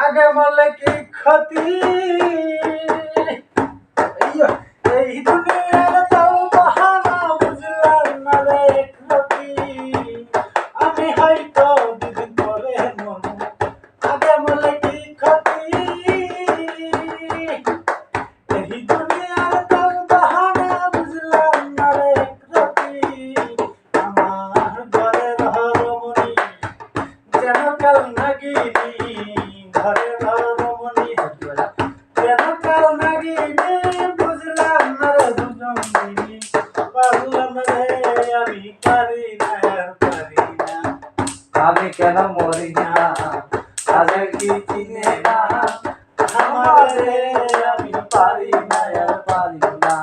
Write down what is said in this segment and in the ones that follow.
আগে বলে কি ক্ষতি এই দুনিয়ার তাও বাহানা বুঝলাম না রে ক্ষতি আমি হয়তো দুদিন পরে মন আগে বলে কি ক্ষতি এই দুনিয়ার তাও বাহানা বুঝলাম না রে ক্ষতি আমার ঘরের হরমনি যেন কাল নাগিনি ঘরের হরমনি যেন কাল নাগিনি বুঝলাম না রে দুজন দিনি পারলাম রে আমি পারি না আর পারি না আমি কেন মরি না আজকে কি চিনে না আমারে আমি পারি না আর পারি না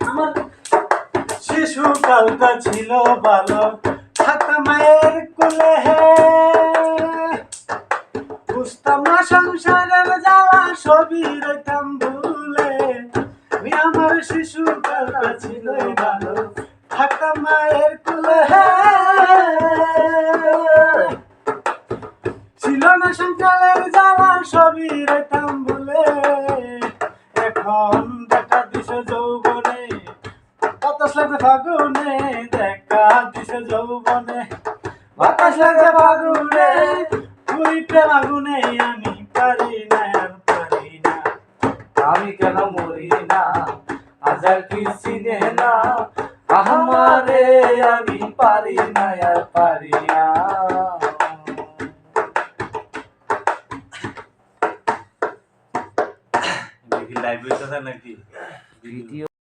আমার শিশুকালটা ছিল ভালো থাকতাম মায়ের কোলে বুঝতাম না সংসারের জ্বালা সবই রইতাম ভুলে আমি আমার শিশুকালটা ছিল ভালো থাকতাম মায়ের কোলে ছিল না সংসারের জ্বালা সবই রইতাম ভুলে এখন দেখা দিছে যৌবনে বাতাস লাগছে ফাগুনে দেখা দিছে যৌবনে বাতাস লাগছে ফাগুনে তুই প্রেম আগুনে আমি পারি না আর পারি না আমি কেন মরি না আজকে কি চিনে না আমারে আমি পারি না আর পারি না দেখি লাইভ হইতেছে নাকি ভিডিও